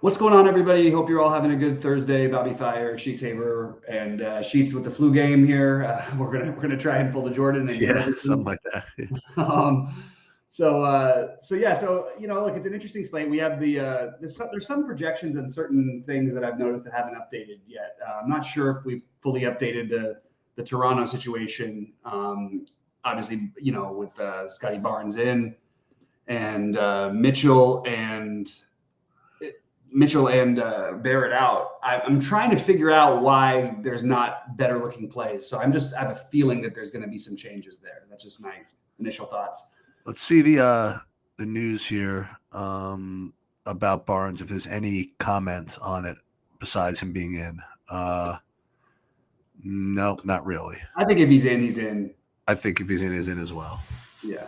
What's going on, everybody? Hope you're all having a good Thursday. Bobby Fire, Sheets Haber, and Sheets with the flu game here. We're gonna try and pull the Jordan and Yeah, something like that. um, so look, it's an interesting slate. We have there's some projections and certain things that I've noticed that haven't updated yet. I'm not sure if we've fully updated the Toronto situation. Obviously, with Scotty Barnes in and Mitchell and Barrett out. I'm trying to figure out why there's not better looking plays. So I have a feeling that there's going to be some changes there. That's just my initial thoughts. Let's see the news here about Barnes. If there's any comment on it besides him being in, no, not really. I think if he's in, he's in. I think if he's in as well. Yeah.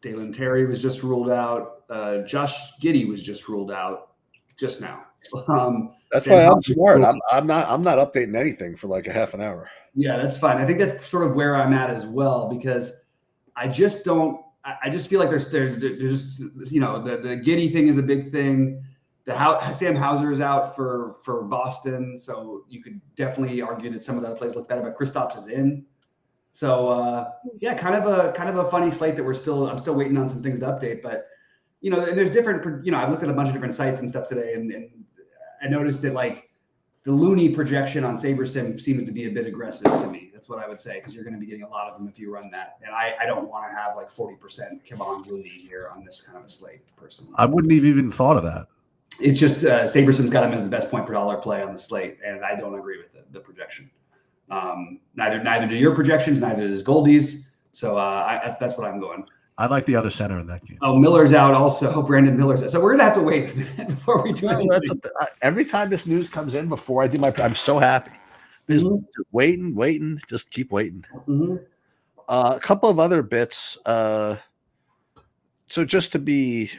Dalen Terry was just ruled out. Josh Giddey was just ruled out just now. That's why I'm smart. I'm not updating anything for like a half an hour. Yeah, that's fine. I think that's sort of where I'm at as well, because I just feel like there's just, the Giddey thing is a big thing. Sam Hauser is out for Boston, so you could definitely argue that some of the plays look better, but Kristaps is in. So kind of a funny slate that I'm still waiting on some things to update. But and there's different. I've looked at a bunch of different sites and stuff today, and I noticed that like the Looney projection on SaberSim seems to be a bit aggressive to me. That's what I would say, because you're going to be getting a lot of them if you run that, and I don't want to have like 40% Kevon Looney here on this kind of a slate personally. I wouldn't have even thought of that. It's just SaberSim's got him as the best point per dollar play on the slate, and I don't agree with the projection. Neither do your projections, neither does Goldie's. So that's what I'm going. I like the other center in that game. Oh, Miller's out also. Brandon Miller's out. So we're gonna have to wait a minute before we do anything. Every time this news comes in before I do I'm so happy. Just waiting, just keep waiting. Mm-hmm. A couple of other bits. So just to be,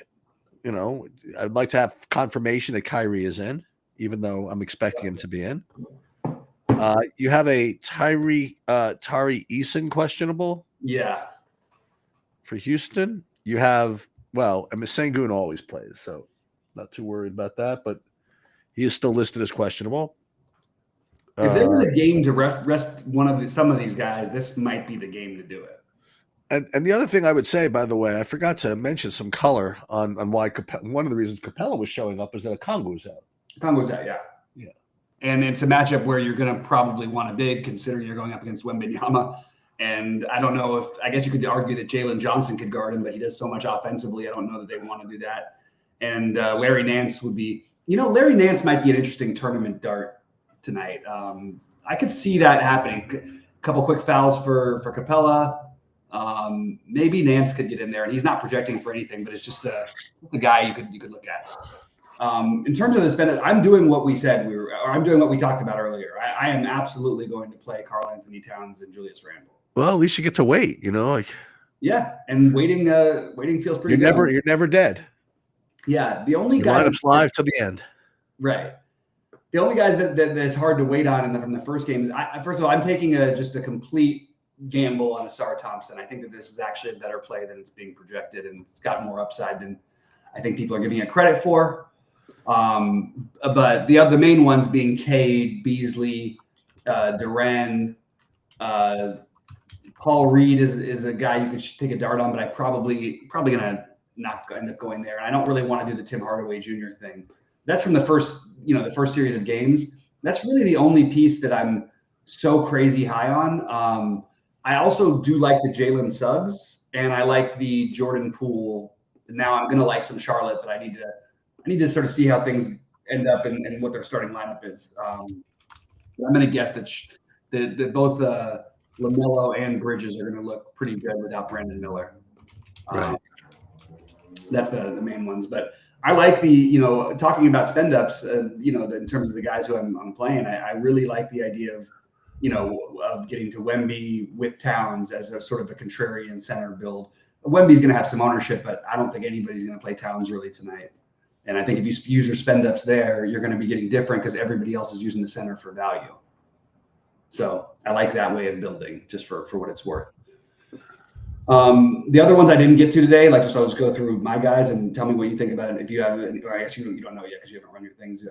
I'd like to have confirmation that Kyrie is in, even though I'm expecting him to be in. You have a Tari Eason questionable. Yeah. For Houston, you have Sengun always plays, so not too worried about that. But he is still listed as questionable. If there was a game to rest some of these guys, this might be the game to do it. And the other thing I would say, by the way, I forgot to mention some color on why one of the reasons Capella was showing up is that Okongwu's out. Okongwu's out, yeah. And it's a matchup where you're going to probably want a big, considering you're going up against Wembanyama. And I don't know I guess you could argue that Jalen Johnson could guard him, but he does so much offensively. I don't know that they want to do that. And Larry Nance would be, Larry Nance might be an interesting tournament dart tonight. I could see that happening. A couple quick fouls for Capella. Maybe Nance could get in there, and he's not projecting for anything, but it's just the guy you could look at. In terms of the spend, I'm doing what we said I'm doing what we talked about earlier. I am absolutely going to play Karl Anthony Towns and Julius Randle. Well, at least you get to wait, Yeah, and waiting feels pretty good. You're never dead. Yeah, the only guy that's live to the end. Right. The only guys that's hard to wait on from the first game is first of all, I'm taking just a complete gamble on Asar Thompson. I think that this is actually a better play than it's being projected, and it's got more upside than I think people are giving it credit for. But the main ones being Cade, Beasley, Duran, Paul Reed is a guy you could take a dart on, but I probably gonna not end up going there. And I don't really want to do the Tim Hardaway Jr. thing. That's from the first series of games. That's really the only piece that I'm so crazy high on. I also do like the Jalen Suggs, and I like the Jordan Poole. Now I'm gonna like some Charlotte, but I need to sort of see how things end up and what their starting lineup is. I'm going to guess that both LaMelo and Bridges are going to look pretty good without Brandon Miller. Right. That's the main ones. But I like talking about spend ups, in terms of the guys who I'm playing, I really like the idea of, of getting to Wemby with Towns as a sort of a contrarian center build. Wemby's going to have some ownership, but I don't think anybody's going to play Towns really tonight. And I think if you use your spend ups there, you're going to be getting different because everybody else is using the center for value. So I like that way of building just for what it's worth. The other ones I didn't get to today, like I'll just go through my guys and tell me what you think about it. If you have, or I guess you don't know yet because you haven't run your things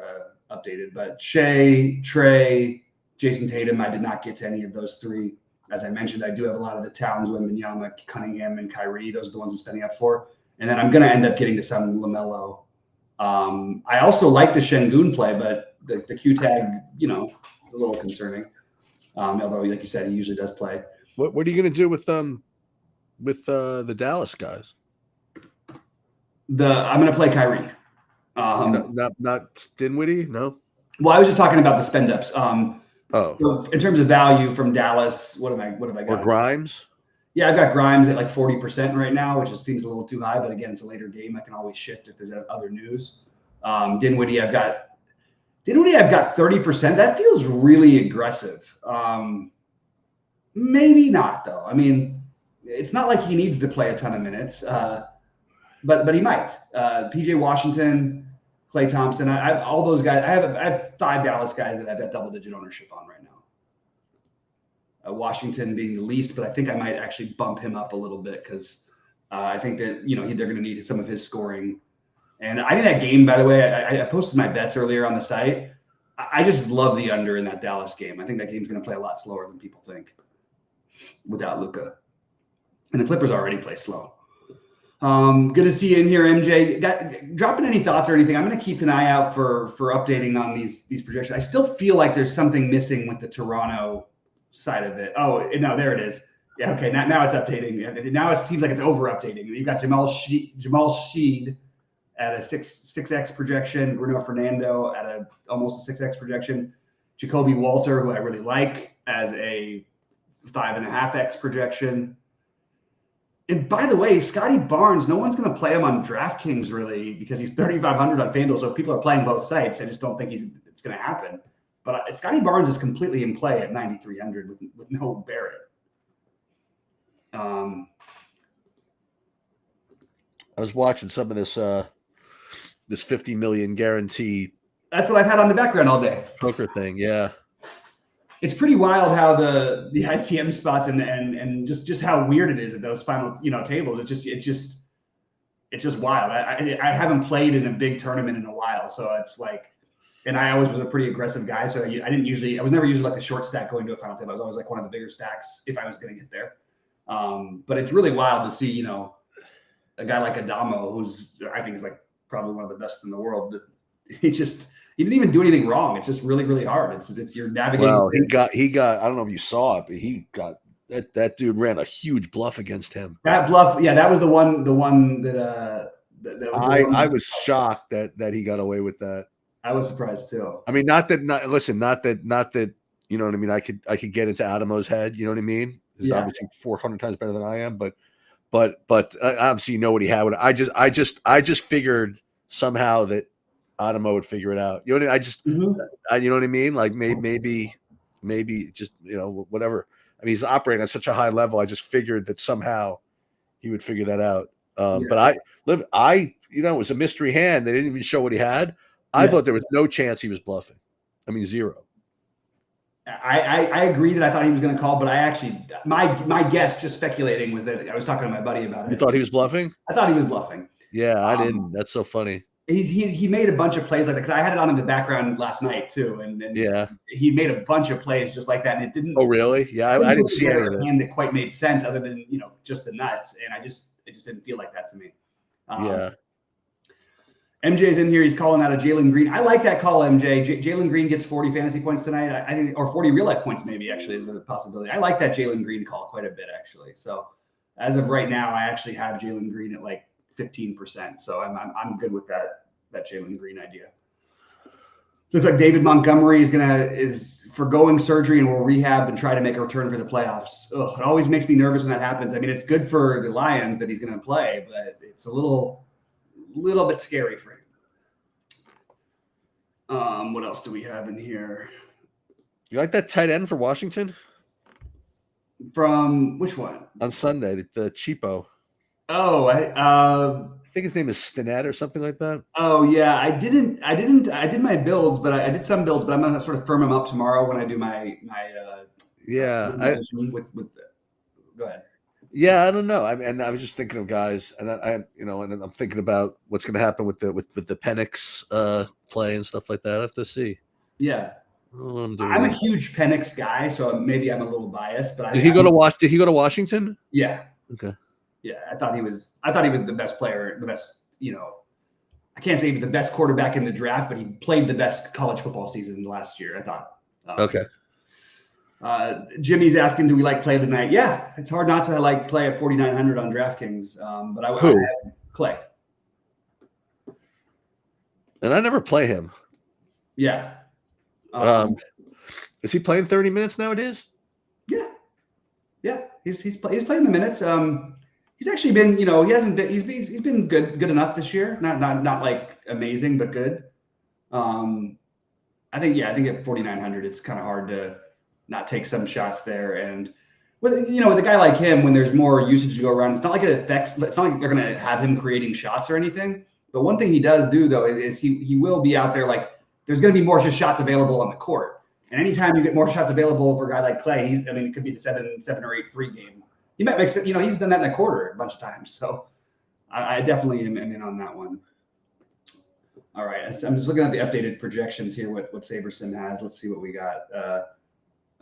updated. But Shea, Trey, Jason Tatum, I did not get to any of those three. As I mentioned, I do have a lot of the Towns, Wembanyama, Cunningham, and Kyrie. Those are the ones I'm spending up for. And then I'm going to end up getting to some LaMelo. I also like the Şengün play, but the Q tag, is a little concerning. Although, like you said, he usually does play. What are you going to do with the Dallas guys? I'm going to play Kyrie. Not Dinwiddie, no. Well, I was just talking about the spend ups. So in terms of value from Dallas, what have I got? Or Grimes? Yeah, I've got Grimes at like 40% right now, which just seems a little too high. But again, it's a later game. I can always shift if there's other news. Dinwiddie, I've got 30%. That feels really aggressive. Maybe not though. I mean, it's not like he needs to play a ton of minutes, but he might. PJ Washington, Klay Thompson. I have all those guys. I have 5 Dallas guys that I've got double-digit ownership on right now. Washington being the least, but I think I might actually bump him up a little bit because I think that they're going to need some of his scoring. And I think that game, by the way, I posted my bets earlier on the site. I just love the under in that Dallas game. I think that game's going to play a lot slower than people think without Luka. And the Clippers already play slow. Good to see you in here, MJ. Dropping any thoughts or anything. I'm going to keep an eye out for updating on these projections. I still feel like there's something missing with the Toronto side of it. Oh, no, there it is. Yeah, okay, now it's updating. Now it seems like it's over updating. You've got Jamal Sheed at a 6x projection, Bruno Fernando at almost a 6x projection, Jacoby Walter, who I really like, as a 5.5x projection. And by the way, Scotty Barnes, no one's going to play him on DraftKings really because he's 3,500 on FanDuel. So people are playing both sites. I just don't think it's going to happen. But Scotty Barnes is completely in play at 9,300 with no Barrett. I was watching some of this 50 million guarantee. That's what I've had on the background all day. Poker thing, yeah. It's pretty wild how the ITM spots and just how weird it is at those final tables. It's just wild. I haven't played in a big tournament in a while, so it's like, and I always was a pretty aggressive guy, so I was never usually like the short stack going to a final table. I was always like one of the bigger stacks if I was going to get there. But it's really wild to see a guy like Adamo, who's I think is like probably one of the best in the world. He didn't even do anything wrong. It's just really, really hard. It's you're navigating. Well, he got. I don't know if you saw it, but he got that dude ran a huge bluff against him. That bluff, yeah, that was the one that I was shocked that he got away with that. I was surprised too. I mean, not that you know what I mean. I could get into Adamo's head. You know what I mean? He's obviously 400 times better than I am, but obviously you know what he had. I just figured somehow that Adamo would figure it out. You know what I mean? You know what I mean? Like maybe just whatever. I mean, he's operating at such a high level. I just figured that somehow he would figure that out. But it was a mystery hand. They didn't even show what he had. I thought there was no chance he was bluffing. I mean, zero. I agree that I thought he was going to call, but I actually my guess, just speculating, was that I was talking to my buddy about it. You thought he was bluffing? I thought he was bluffing. Yeah, I didn't. That's so funny. He made a bunch of plays like that because I had it on in the background last night too, and he made a bunch of plays just like that, and it didn't. Oh really? Yeah, I didn't see any of it. Hand that quite made sense other than just the nuts, and it just didn't feel like that to me. MJ's in here. He's calling out a Jalen Green. I like that call, MJ. Jalen Green gets 40 fantasy points tonight. I think, or 40 real life points maybe actually is a possibility. I like that Jalen Green call quite a bit actually. So as of right now, I actually have Jalen Green at like 15%. So I'm good with that Jalen Green idea. Looks like David Montgomery is forgoing surgery and will rehab and try to make a return for the playoffs. Ugh, it always makes me nervous when that happens. I mean, it's good for the Lions that he's going to play, but it's a little bit scary for him. What else do we have in here? You like that tight end for Washington? From which one? On Sunday, the cheapo. Oh, I think his name is Stinnett or something like that. Oh yeah, I did my builds, but I did some builds, but I'm gonna sort of firm them up tomorrow when I do my go ahead. Yeah, I don't know. And I was just thinking of guys, and and I'm thinking about what's going to happen with the Penix play and stuff like that. I have to see. Yeah. I don't know what I'm doing I'm a either. huge Penix guy, so maybe I'm a little biased, but Did he go to Did he go to Washington? Yeah. Okay. Yeah, I thought he was the best player, the best, I can't say he was the best quarterback in the draft, but he played the best college football season last year, I thought. Okay. Jimmy's asking, do we like Clay tonight? Yeah, it's hard not to like Clay at 4,900 on DraftKings. But I have Clay. And I never play him. Yeah. Is he playing 30 minutes nowadays? Yeah. Yeah. He's playing the minutes. He's actually been, he hasn't been, he's been good enough this year. Not like amazing, but good. I think at 4,900, it's kind of hard to not take some shots there. And with a guy like him, when there's more usage to go around, it's not like it's not like they're going to have him creating shots or anything. But one thing he does do though is he will be out there. Like there's going to be more just shots available on the court. And anytime you get more shots available for a guy like Clay, it could be the 7 or 8-3 game. He might make, he's done that in the quarter a bunch of times. So I definitely am in on that one. All right. I'm just looking at the updated projections here, what SaberSim has. Let's see what we got.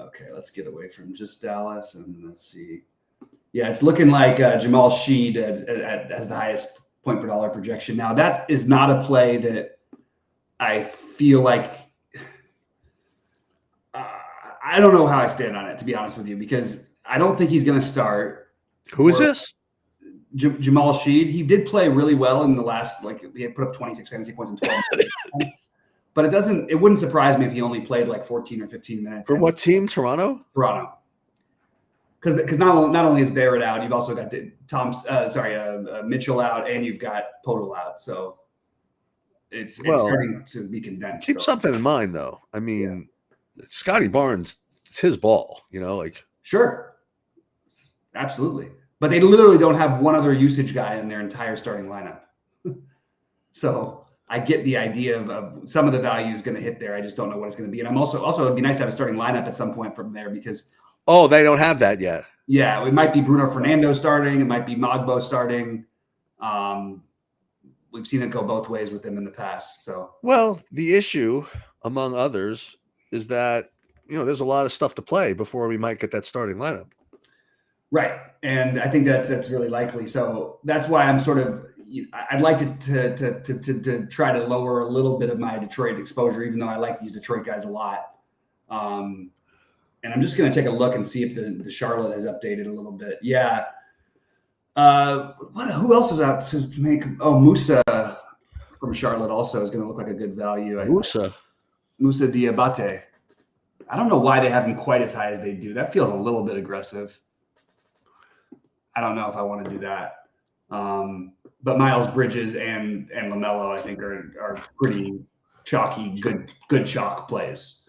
Okay, let's get away from just Dallas and let's see. Yeah, it's looking like Jamal Sheed has the highest point per dollar projection. Now, that is not a play that I feel like I don't know how I stand on it, to be honest with you, because I don't think he's going to start. Who is this? Jamal Sheed. He did play really well in the last, he had put up 26 fantasy points in 12. But it wouldn't surprise me if he only played like 14 or 15 minutes. For what team? Toronto? Toronto. Because not only is Barrett out, you've also got Mitchell out, and you've got Podol out. So it's starting to be condensed. Keep something in mind, though. I mean, Scotty Barnes, it's his ball, Sure. Absolutely. But they literally don't have one other usage guy in their entire starting lineup. So I get the idea of some of the value is going to hit there. I just don't know what it's going to be. And I'm also it'd be nice to have a starting lineup at some point from there because. Oh, they don't have that yet. Yeah, it might be Bruno Fernando starting. It might be Mogbo starting. We've seen it go both ways with them in the past. So. Well, the issue, among others, is that there's a lot of stuff to play before we might get that starting lineup. Right, and I think that's really likely. So that's why I'm sort of. I'd like to try to lower a little bit of my Detroit exposure, even though I like these Detroit guys a lot. And I'm just going to take a look and see if the Charlotte has updated a little bit. Yeah. Who else is out to make? Oh, Musa from Charlotte also is going to look like a good value. Musa Diabate. I don't know why they have him quite as high as they do. That feels a little bit aggressive. I don't know if I want to do that. But Miles Bridges and LaMelo, I think, are pretty chalky, good chalk plays.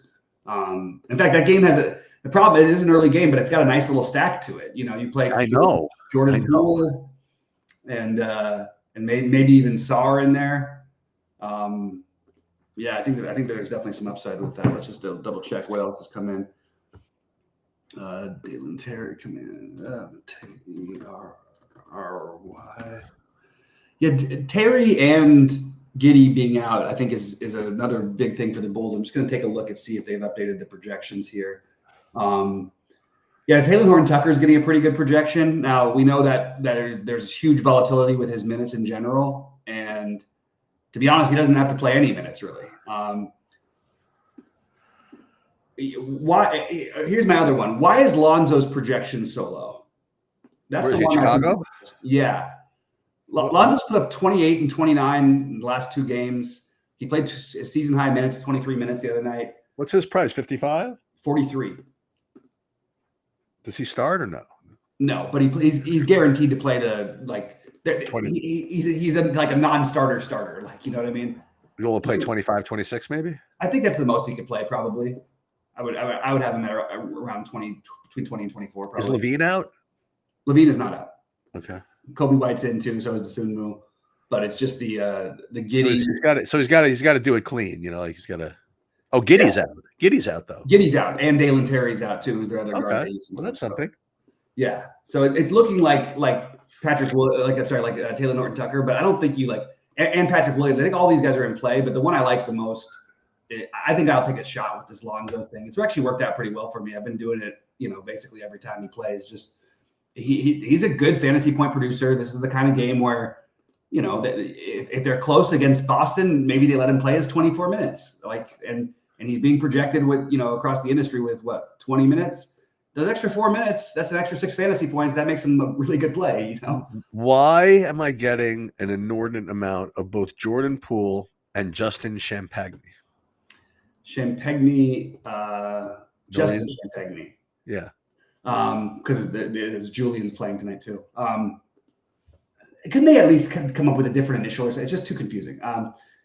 In fact, that game has the problem. It is an early game, but it's got a nice little stack to it. You play. I know Jordan Poole and maybe even Sarr in there. Yeah, I think there's definitely some upside with that. Let's just double check what else has come in. Dalen Terry come in. T-E-R-R-Y. Yeah, Terry and Giddey being out, I think is another big thing for the Bulls. I'm just going to take a look and see if they've updated the projections here. Taylor Horton-Tucker is getting a pretty good projection. Now we know that there's huge volatility with his minutes in general, and to be honest, he doesn't have to play any minutes really. Why? Here's my other one. Why is Lonzo's projection so low? That's the one. Chicago? Yeah. Lonzo's put up 28 and 29 in the last 2 games. He played season high minutes, 23 minutes the other night. What's his price? 55? 43. Does he start or no? No, but he's guaranteed to play he's a non-starter starter. You know what I mean? He'll only play 25, 26 maybe? I think that's the most he could play probably. I would have him at around 20, between 20 and 24 probably. Is Levine out? Levine is not out. Okay. Kobe White's in too, so is Dosunmu. But it's just the Giddey. So he's got to do it clean, he's got to. Oh, Giddey's out. Giddey's out though. Giddey's out, and Dalen Terry's out too. Who's their other guard? Well, that's something. Yeah. So it's looking like Patrick, Taylor Norton Tucker, but I don't think you and Patrick Williams. I think all these guys are in play, but the one I like the most, I think I'll take a shot with this Lonzo thing. It's actually worked out pretty well for me. I've been doing it, basically every time he plays. Just he's a good fantasy point producer. This is the kind of game where, if they're close against Boston, maybe they let him play his 24 minutes. And he's being projected with, across the industry with 20 minutes. Those extra 4 minutes, that's an extra 6 fantasy points. That makes him a really good play, Why am I getting an inordinate amount of both Jordan Poole and Justin Champagny? Justin Champagny. Yeah. Because it's Julian's playing tonight too. Couldn't they at least come up with a different initial? It's just too confusing.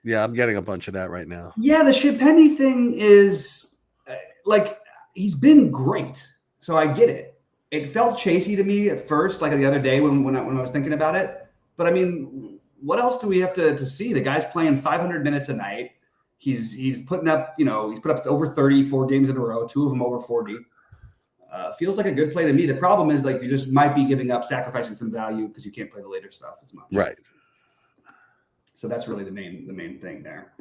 Yeah, I'm getting a bunch of that right now. Yeah, the Champagny thing is he's been great. So I get it. It felt chasey to me at first, like the other day when I was thinking about it. But I mean, what else do we have to see? The guy's playing 500 minutes a night. He's putting up, he's put up over 34 games in a row, 2 of them over 40. Feels like a good play to me. The problem is you just might be sacrificing some value because you can't play the later stuff as much. Right. So that's really the main thing there.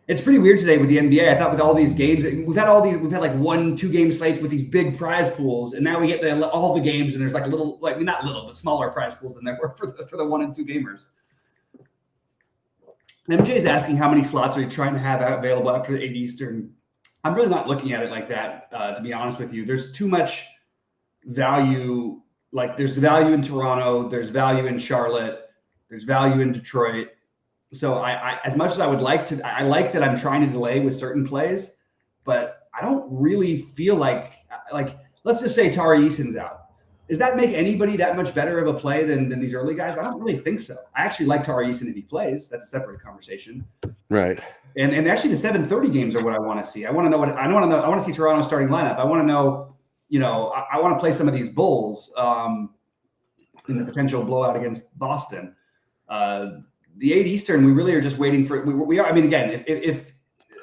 It's pretty weird today with the NBA. I thought with all these games, we've had 1-2 game slates with these big prize pools, and now we get all the games, and there's not little, but smaller prize pools than there were for the 1 and 2 gamers. MJ is asking how many slots are you trying to have available after 8 Eastern. I'm really not looking at it like that, to be honest with you. There's too much value. There's value in Toronto, there's value in Charlotte, there's value in Detroit. So I as much as I would like to, I like that I'm trying to delay with certain plays, but I don't really feel like let's just say Tari Eason's out. Does that make anybody that much better of a play than these early guys? I don't really think so. I actually like Tari Eason if he plays. That's a separate conversation. Right. And actually the 7:30 games are what I want to see. I want to know I want to see Toronto's starting lineup. I want to know, I want to play some of these Bulls in the potential blowout against Boston. The 8 Eastern, we really are just waiting for. We are. I mean, again, if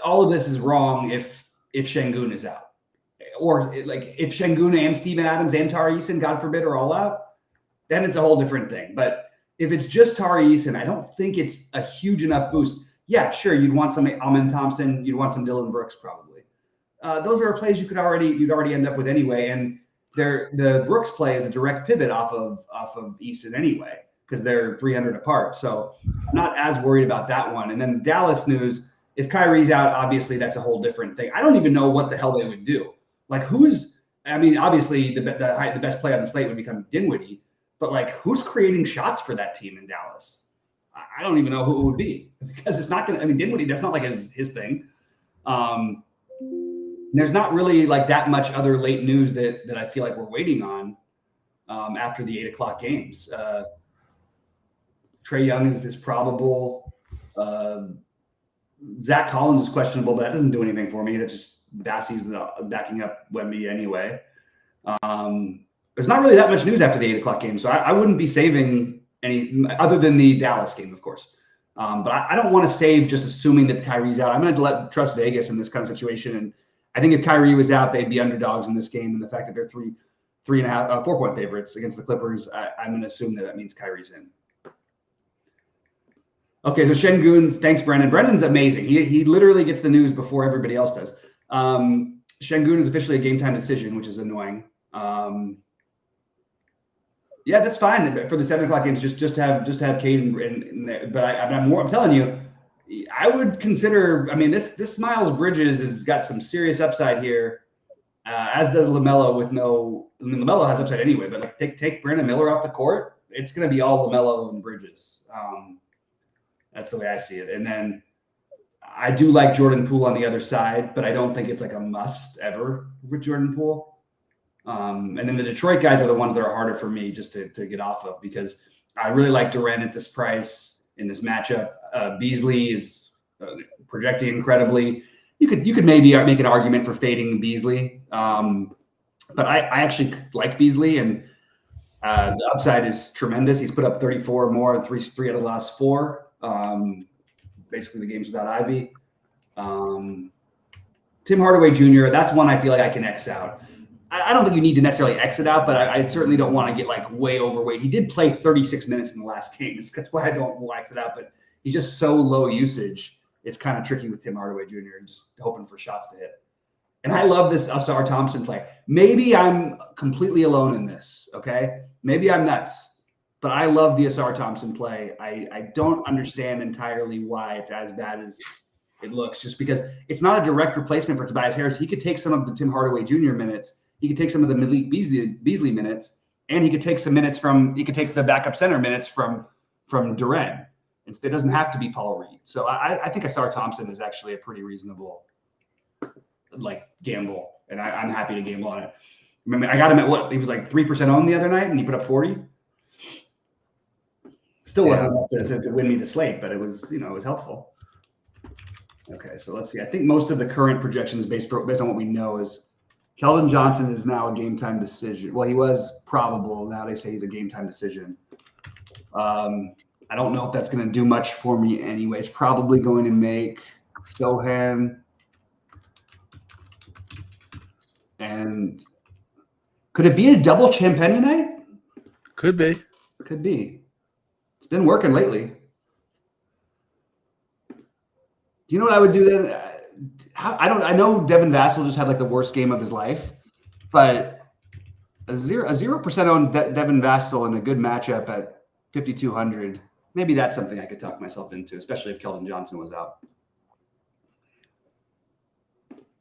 all of this is wrong, if Şengün is out, or if Şengün and Steven Adams and Tari Eason, God forbid, are all out, then it's a whole different thing. But if it's just Tari Eason, I don't think it's a huge enough boost. Yeah, sure, you'd want some Amen Thompson, you'd want some Dylan Brooks probably. Those are plays you'd already end up with anyway, and the Brooks play is a direct pivot off of Eason anyway, because they're 300 apart. So I'm not as worried about that one. And then Dallas news, if Kyrie's out, obviously that's a whole different thing. I don't even know what the hell they would do. Obviously the best play on the slate would become Dinwiddie, but who's creating shots for that team in Dallas? I don't even know who it would be, because it's not going to, Dinwiddie, that's not his thing. There's not really that much other late news that I feel like we're waiting on after the 8 o'clock games. Trae Young is probable. Zach Collins is questionable, but that doesn't do anything for me. That's just Bassey's backing up Wemby anyway. There's not really that much news after the 8 o'clock game, so I wouldn't be saving any other than the Dallas game, of course. But I don't want to save just assuming that Kyrie's out. I'm going to trust Vegas in this kind of situation, and I think if Kyrie was out, they'd be underdogs in this game. And the fact that they're 4-point favorites against the Clippers, I'm going to assume that means Kyrie's in. Okay, so Şengün, thanks, Brendan. Brendan's amazing. He literally gets the news before everybody else does. Şengün is officially a game time decision, which is annoying. Yeah, that's fine for the 7 o'clock games. Just to have Cade in there. But I'm telling you, I would consider. This Miles Bridges has got some serious upside here, as does LaMelo. LaMelo has upside anyway. But take Brandon Miller off the court, it's going to be all LaMelo and Bridges. That's the way I see it. And then I do like Jordan Poole on the other side, but I don't think it's a must ever with Jordan Poole. And then the Detroit guys are the ones that are harder for me just to get off of, because I really like Durant at this price in this matchup. Beasley is projecting incredibly. You could maybe make an argument for fading Beasley, but I actually like Beasley, and the upside is tremendous. He's put up 34 more, three out of the last 4. Basically the games without Ivy. Tim Hardaway Jr., that's one I feel like I can X out. I don't think you need to necessarily exit out, but I certainly don't want to get like way overweight. He did play 36 minutes in the last game. That's why I don't exit out, but he's just so low usage. It's kind of tricky with Tim Hardaway Jr. Just hoping for shots to hit. And I love this Asar Thompson play. Maybe I'm completely alone in this, okay? Maybe I'm nuts, but I love the Asar Thompson play. I don't understand entirely why it's as bad as it looks, just because it's not a direct replacement for Tobias Harris. He could take some of the Tim Hardaway Jr. minutes. He could take some of the Malik Beasley minutes, and he could take some minutes he could take the backup center minutes from Duren. It doesn't have to be Paul Reed. So I think Asar Thompson is actually a pretty reasonable gamble, and I'm happy to gamble on it. I mean, I got him at what? He was like 3% owned the other night, and he put up 40. Still wasn't enough to win me the slate, but it was helpful. Okay, so let's see. I think most of the current projections based on what we know is Keldon Johnson is now a game time decision. Well, he was probable. Now they say he's a game time decision. I don't know if that's going to do much for me anyway. It's probably going to make Sohan. And could it be a double Champagny night? Could be. Could be. It's been working lately. Do you know what I would do then? I know Devin Vassell just had like the worst game of his life, but a 0% on Devin Vassell in a good matchup at 5,200. Maybe that's something I could talk myself into, especially if Keldon Johnson was out.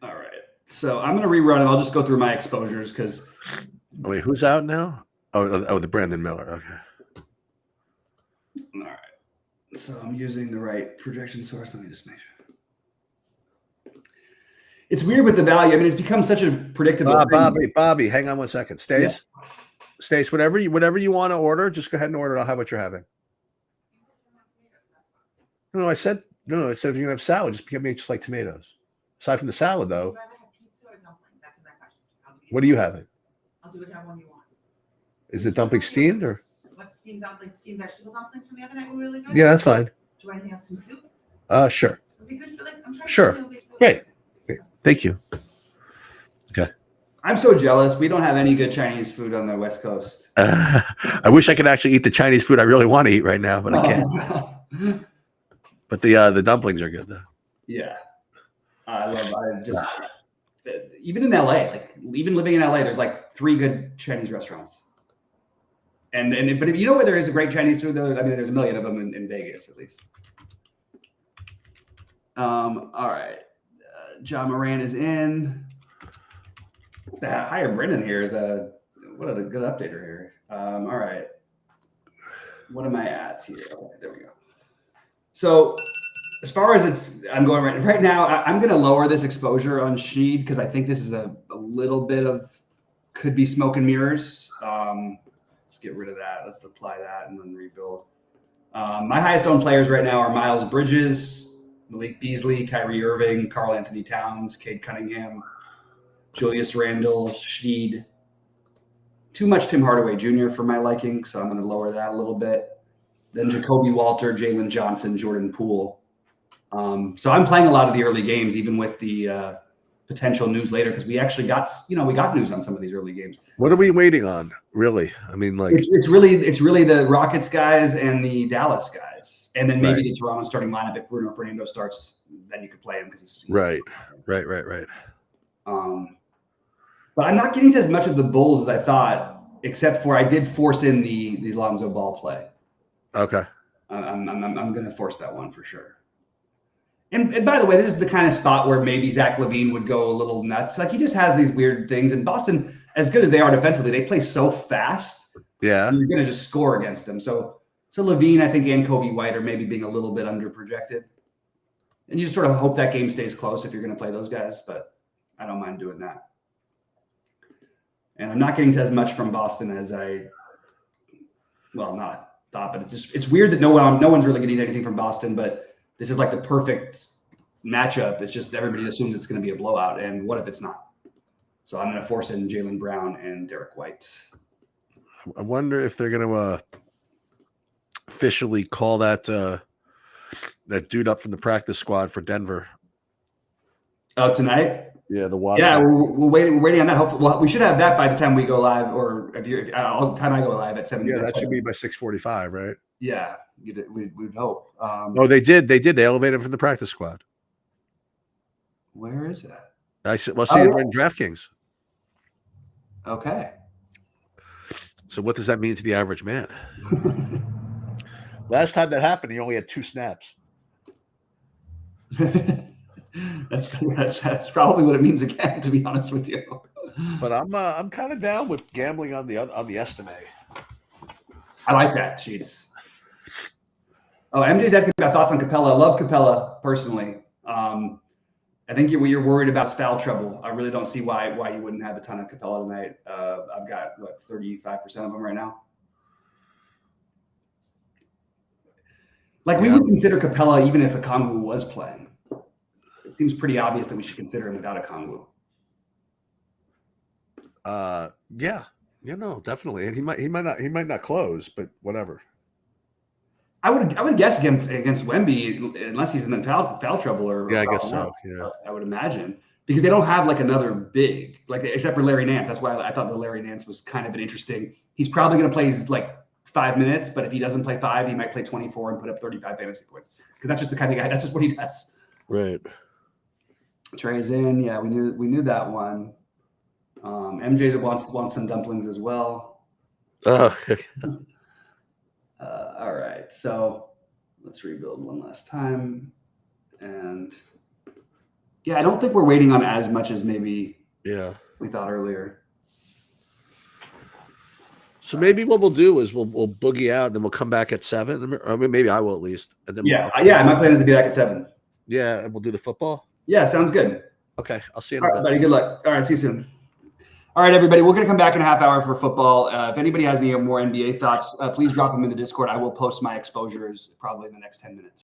All right. So I'm going to rerun it. I'll just go through my exposures because. Wait, who's out now? Oh, the Brandon Miller. Okay. All right. So I'm using the right projection source. Let me just make sure. It's weird with the value. I mean, it's become such a predictable thing. Bobby, hang on one second. Stace, whatever you want to order, just go ahead and order it. I'll have what you're having. No, I said if you're gonna have salad, just give me just like tomatoes. Aside from the salad, though. What are you having? I'll do whatever one you want. Is the dumpling steamed or? What steamed dumplings? Steamed vegetable dumplings from the other night were really good. Yeah, that's fine. Do you want anything else? Some soup? Sure. It'll be good for I'm trying Sure. To be Great. Thank you. Okay. I'm so jealous. We don't have any good Chinese food on the West Coast. I wish I could actually eat the Chinese food I really want to eat right now, but I can't. But the dumplings are good though. Yeah. Even in LA, even living in LA, there's like 3 good Chinese restaurants. But if you know where there is a great Chinese food though, I mean, there's a million of them in Vegas at least. All right. John Moran is in. The higher Brendan here is what a good updater here. All right. What am I at here? Okay, there we go. So as far as I'm going right now, I'm going to lower this exposure on Sheed because I think this is a little bit of could be smoke and mirrors. Let's get rid of that. Let's apply that and then rebuild. My highest owned players right now are Miles Bridges, Malik Beasley, Kyrie Irving, Karl Anthony Towns, Cade Cunningham, Julius Randle, Sheed. Too much Tim Hardaway Jr. for my liking, so I'm going to lower that a little bit. Then Jacoby Walter, Jalen Johnson, Jordan Poole. So I'm playing a lot of the early games, even with the potential news later, because we actually got news on some of these early games. What are we waiting on, really? I mean, like it's really the Rockets guys and the Dallas guys, and then maybe the Toronto starting lineup. If Bruno Fernando starts, then you could play him because he's right. But I'm not getting to as much of the Bulls as I thought, except for I did force in the Lonzo Ball play. Okay. I'm going to force that one for sure. And by the way, this is the kind of spot where maybe Zach LaVine would go a little nuts. Like he just has these weird things. And Boston, as good as they are defensively, they play so fast. Yeah. You're going to just score against them. So LaVine, I think, and Kobe White are maybe being a little bit under projected. And you just sort of hope that game stays close if you're going to play those guys. But I don't mind doing that. And I'm not getting to as much from Boston as not thought, but it's weird that no one's really getting anything from Boston, but this is like the perfect matchup. It's just everybody assumes it's going to be a blowout. And what if it's not? So I'm going to force in Jaylen Brown and Derek White. I wonder if they're going to officially call that dude up from the practice squad for Denver. Oh, tonight? Yeah, the Watson. Yeah, we're waiting on that. Hopefully, well, we should have that by the time we go live, or if time I go live at 7. Yeah, that should be by 6:45, right? Yeah, we'd hope. Oh, they did. They elevated him from the practice squad. Where is that? I said, well, see, Oh, they're in DraftKings. Okay. So what does that mean to the average man? Last time that happened, he only had 2 snaps. that's probably what it means again, to be honest with you. But I'm kind of down with gambling on the estimate. I like that, Sheets. Oh, MJ's asking about thoughts on Capella. I love Capella personally. I think what you're worried about is foul trouble. I really don't see why you wouldn't have a ton of Capella tonight. I've got 35% of them right now. Like we would consider Capella even if Okongwu was playing. It seems pretty obvious that we should consider him without Okongwu. Yeah, no, definitely, and he might not close, but whatever. I would guess against Wemby unless he's in foul trouble or Yeah, I guess so. Yeah, I would imagine because they don't have like another big like except for Larry Nance. That's why I thought the Larry Nance was kind of an interesting. He's probably going to play like 5 minutes, but if he doesn't play 5, he might play 24 and put up 35 fantasy points because that's just the kind of guy. That's just what he does. right. Trey's in. Yeah, we knew that one. MJ's wants some dumplings as well. All right, so let's rebuild one last time. And yeah, I don't think we're waiting on as much as maybe we thought earlier. So maybe what we'll do is we'll boogie out and then we'll come back at 7. I mean, maybe I will at least. And then my plan is to be back at 7. Yeah, and we'll do the football. Yeah, sounds good. Okay, I'll see you in All a right, bit. buddy. Good luck. All right, see you soon. All right, everybody. We're going to come back in a half hour for football. If anybody has any more NBA thoughts, please drop them in the Discord. I will post my exposures probably in the next 10 minutes.